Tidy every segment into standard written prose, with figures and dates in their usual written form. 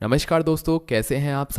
नमस्कार दोस्तों, कैसे हैं आप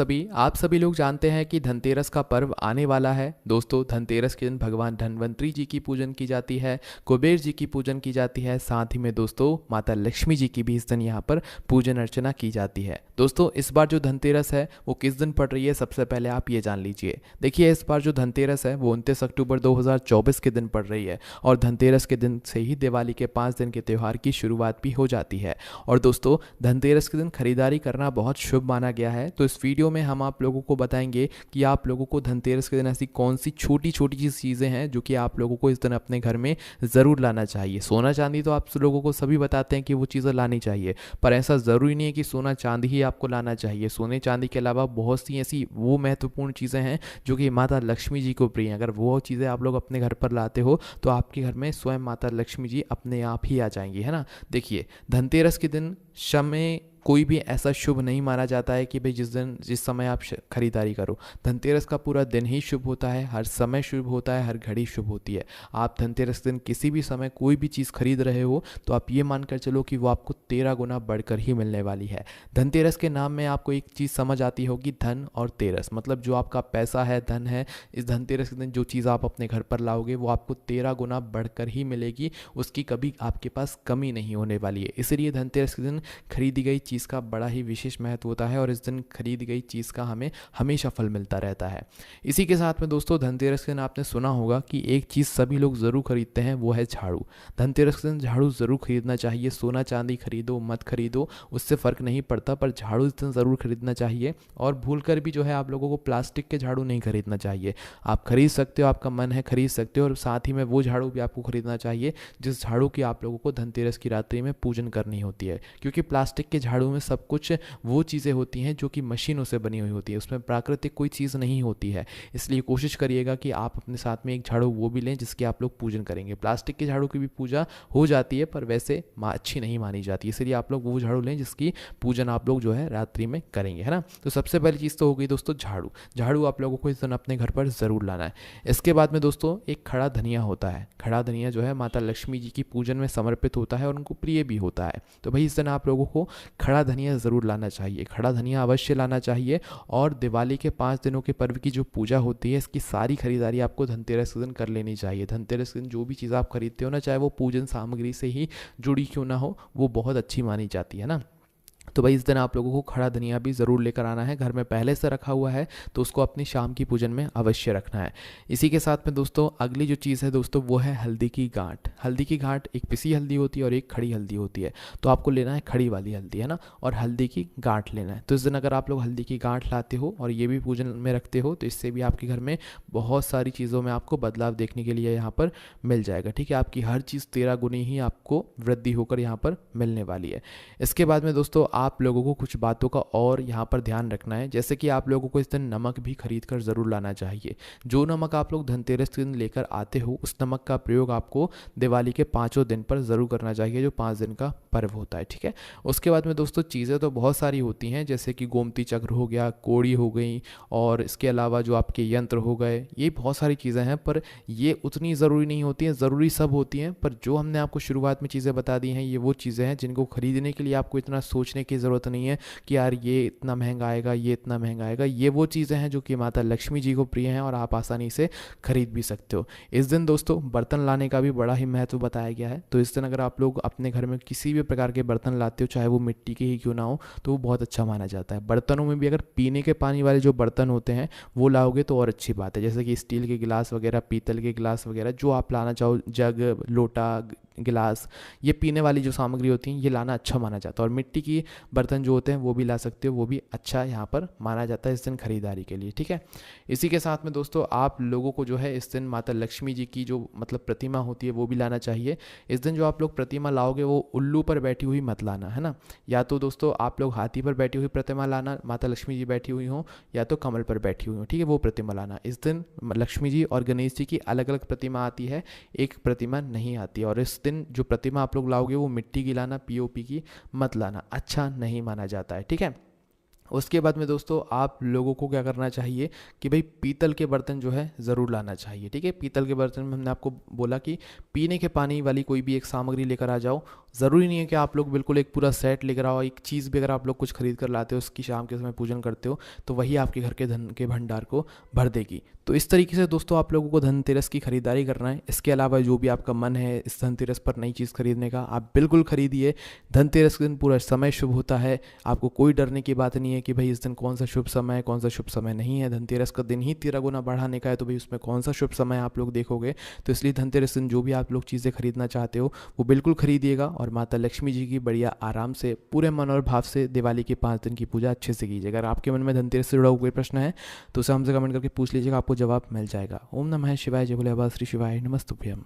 सभी लोग जानते हैं कि धनतेरस का पर्व आने वाला है। दोस्तों, धनतेरस के दिन भगवान धन्वंतरी जी की पूजन की जाती है, कुबेर जी की पूजन की जाती है, साथ ही में दोस्तों माता लक्ष्मी जी की भी इस दिन यहाँ पर पूजन अर्चना की जाती है। दोस्तों, इस बार जो धनतेरस है वो किस दिन पड़ रही है, सबसे पहले आप ये जान लीजिए। देखिए, इस बार जो धनतेरस है वो 29 अक्टूबर 2024 के दिन पड़ रही है और धनतेरस के दिन से ही दिवाली के 5 दिन के त्यौहार की शुरुआत भी हो जाती है। और दोस्तों, धनतेरस के दिन खरीदारी करना बहुत शुभ माना गया है। तो इस वीडियो में हम आप लोगों को बताएंगे कि आप लोगों को धनतेरस के दिन ऐसी कौन सी छोटी छोटी सी चीज़ें हैं जो कि आप लोगों को इस दिन अपने घर में ज़रूर लाना चाहिए। सोना चांदी तो आप लोगों को सभी बताते हैं कि वो चीज़ें लानी चाहिए, पर ऐसा ज़रूरी नहीं है कि सोना चांदी ही आपको लाना चाहिए। सोने चांदी के अलावा बहुत सी ऐसी वो महत्वपूर्ण चीज़ें हैं जो कि माता लक्ष्मी जी को प्रिय हैं। अगर वो चीज़ें आप लोग अपने घर पर लाते हो तो आपके घर में स्वयं माता लक्ष्मी जी अपने आप ही आ जाएंगी, है ना। देखिए, धनतेरस के दिन समय कोई भी ऐसा शुभ नहीं माना जाता है कि भाई जिस समय आप खरीदारी करो। धनतेरस का पूरा दिन ही शुभ होता है, हर समय शुभ होता है, हर घड़ी शुभ होती है। आप धनतेरस के दिन किसी भी समय कोई भी चीज़ खरीद रहे हो तो आप ये मानकर चलो कि वो आपको 13 गुना बढ़कर ही मिलने वाली है। धनतेरस के नाम में आपको एक चीज़ समझ आती होगी, धन और तेरस, मतलब जो आपका पैसा है, धन है, इस धनतेरस के दिन जो चीज़ आप अपने घर पर लाओगे वो आपको 13 गुना बढ़कर ही मिलेगी। उसकी कभी आपके पास कमी नहीं होने वाली है। इसलिए धनतेरस के दिन खरीदी गई चीज़ का बड़ा ही विशेष महत्व होता है और इस दिन खरीदी गई चीज़ का हमें हमेशा फल मिलता रहता है। इसी के साथ में दोस्तों, धनतेरस के दिन आपने सुना होगा कि एक चीज़ सभी लोग ज़रूर खरीदते हैं, वो है झाड़ू। धनतेरस के दिन झाड़ू ज़रूर खरीदना चाहिए। सोना चांदी खरीदो मत खरीदो, उससे फ़र्क नहीं पड़ता, पर झाड़ू इस दिन ज़रूर खरीदना चाहिए। और भूल कर भी जो है आप लोगों को प्लास्टिक के झाड़ू नहीं खरीदना चाहिए। आप खरीद सकते हो, आपका मन है खरीद सकते हो, और साथ ही में वो झाड़ू भी आपको खरीदना चाहिए जिस झाड़ू की आप लोगों को धनतेरस की रात्रि में पूजन करनी होती है। क्योंकि प्लास्टिक के झाड़ू में सब कुछ वो चीज़ें होती हैं जो कि मशीनों से बनी हुई होती है, उसमें प्राकृतिक कोई चीज़ नहीं होती है। इसलिए कोशिश करिएगा कि आप अपने साथ में एक झाड़ू वो भी लें जिसकी आप लोग पूजन करेंगे। प्लास्टिक के झाड़ू की भी पूजा हो जाती है पर वैसे अच्छी नहीं मानी जाती, इसलिए आप लोग वो झाड़ू लें जिसकी पूजन आप लोग जो है रात्रि में करेंगे, है ना। तो सबसे पहली चीज़ तो हो गई दोस्तों झाड़ू। झाड़ू आप लोगों को इस दिन अपने घर पर ज़रूर लाना है। इसके बाद में दोस्तों एक खड़ा धनिया होता है। खड़ा धनिया जो है माता लक्ष्मी जी की पूजन में समर्पित होता है और उनको प्रिय भी होता है। तो भाई इस दिन आप लोगों को खड़ा धनिया ज़रूर लाना चाहिए, खड़ा धनिया अवश्य लाना चाहिए। और दिवाली के 5 दिनों के पर्व की जो पूजा होती है, इसकी सारी खरीदारी आपको धनतेरस के दिन कर लेनी चाहिए। धनतेरस के दिन जो भी चीज़ आप खरीदते हो ना, चाहे वो पूजन सामग्री से ही जुड़ी क्यों ना हो, वो बहुत अच्छी मानी जाती है ना। तो भाई इस दिन आप लोगों को खड़ा धनिया भी ज़रूर लेकर आना है। घर में पहले से रखा हुआ है तो उसको अपनी शाम की पूजन में अवश्य रखना है। इसी के साथ में दोस्तों अगली जो चीज़ है दोस्तों वो है हल्दी की गांठ। हल्दी की गांठ, एक पिसी हल्दी होती है और एक खड़ी हल्दी होती है। तो आपको लेना है खड़ी वाली हल्दी, है ना, और हल्दी की गांठ लेना है। तो इस दिन अगर आप लोग हल्दी की गांठ लाते हो और ये भी पूजन में रखते हो तो इससे भी आपके घर में बहुत सारी चीज़ों में आपको बदलाव देखने के लिए यहाँ पर मिल जाएगा। ठीक है, आपकी हर चीज़ 13 गुनी ही आपको वृद्धि होकर यहाँ पर मिलने वाली है। इसके बाद में दोस्तों आप लोगों को कुछ बातों का और यहाँ पर ध्यान रखना है, जैसे कि आप लोगों को इस दिन नमक भी खरीद कर ज़रूर लाना चाहिए। जो नमक आप लोग धनतेरस के दिन लेकर आते हो उस नमक का प्रयोग आपको दिवाली के 5 दिन पर ज़रूर करना चाहिए, जो 5 दिन का पर्व होता है। ठीक है, उसके बाद में दोस्तों चीज़ें तो बहुत सारी होती हैं, जैसे कि गोमती चक्र हो गया, कोड़ी हो गई, और इसके अलावा जो आपके यंत्र हो गए, ये बहुत सारी चीज़ें हैं, पर ये उतनी ज़रूरी नहीं होती हैं। ज़रूरी सब होती हैं, पर जो हमने आपको शुरुआत में चीज़ें बता दी हैं ये वो चीज़ें हैं जिनको खरीदने के लिए आपको इतना सोचने की ज़रूरत नहीं है कि यार ये इतना महंगा आएगा, ये इतना महंगा आएगा। ये वो चीज़ें हैं जो कि माता लक्ष्मी जी को प्रिय हैं और आप आसानी से खरीद भी सकते हो। इस दिन दोस्तों बर्तन लाने का भी बड़ा ही महत्व बताया गया है। तो इस दिन अगर आप लोग अपने घर में किसी भी प्रकार के बर्तन लाते हो, चाहे वो मिट्टी के ही क्यों ना हो, तो वो बहुत अच्छा माना जाता है। बर्तनों में भी अगर पीने के पानी वाले जो बर्तन होते हैं वो लाओगे तो और अच्छी बात है, जैसे कि स्टील के गिलास वगैरह, पीतल के गिलास वगैरह, जो आप लाना चाहो, जग, लोटा, गिलास, ये पीने वाली जो सामग्री होती हैं ये लाना अच्छा माना जाता है। और मिट्टी की बर्तन जो होते हैं वो भी ला सकते हो, वो भी अच्छा यहाँ पर माना जाता है इस दिन खरीदारी के लिए। ठीक है, इसी के साथ में दोस्तों आप लोगों को जो है इस दिन माता लक्ष्मी जी की जो मतलब प्रतिमा होती है वो भी लाना चाहिए। इस दिन जो आप लोग प्रतिमा लाओगे वो उल्लू पर बैठी हुई मत लाना, है ना। या तो दोस्तों आप लोग हाथी पर बैठी हुई प्रतिमा लाना, माता लक्ष्मी जी बैठी हुई हों, या तो कमल पर बैठी हुई हों, ठीक है, वो प्रतिमा लाना। इस दिन लक्ष्मी जी और गणेश जी की अलग अलग प्रतिमा आती है, एक प्रतिमा नहीं आती। और इस दिन जो प्रतिमा आप लोग लाओगे वो मिट्टी की लाना, पीओपी की मत लाना, अच्छा नहीं माना जाता है। ठीक है, उसके बाद में दोस्तों आप लोगों को क्या करना चाहिए कि भाई पीतल के बर्तन जो है ज़रूर लाना चाहिए। ठीक है, पीतल के बर्तन में हमने आपको बोला कि पीने के पानी वाली कोई भी एक सामग्री लेकर आ जाओ, ज़रूरी नहीं है कि आप लोग बिल्कुल एक पूरा सेट लेकर आओ। एक चीज़ भी अगर आप लोग कुछ खरीद कर लाते हो, उसकी शाम के समय पूजन करते हो, तो वही आपके घर के धन के भंडार को भर देगी। तो इस तरीके से दोस्तों आप लोगों को धनतेरस की खरीदारी करना है। इसके अलावा जो भी आपका मन है इस धनतेरस पर नई चीज़ खरीदने का, आप बिल्कुल खरीदिए। धनतेरस के दिन पूरा समय शुभ होता है। आपको कोई डरने की बात नहीं है कि भाई इस दिन कौन सा शुभ समय है, कौन सा शुभ समय नहीं है। धनतेरस का दिन ही 13 गुना बढ़ाने का है, तो भाई उसमें कौन सा शुभ समय आप लोग देखोगे। तो इसलिए धनतेरस दिन जो भी आप लोग चीज़ें खरीदना चाहते हो वो बिल्कुल खरीदिएगा, और माता लक्ष्मी जी की बढ़िया आराम से पूरे मन और भाव से दिवाली के 5 दिन की पूजा अच्छे से कीजिएगा। अगर आपके मन में धनतेरस से जुड़ा हुआ कोई प्रश्न है तो उसे हमसे कमेंट करके पूछ लीजिएगा, आपको जवाब मिल जाएगा। ओम नमः शिवाय, जय भोले बाबा, श्री शिवाय नमस्तुभ्यम।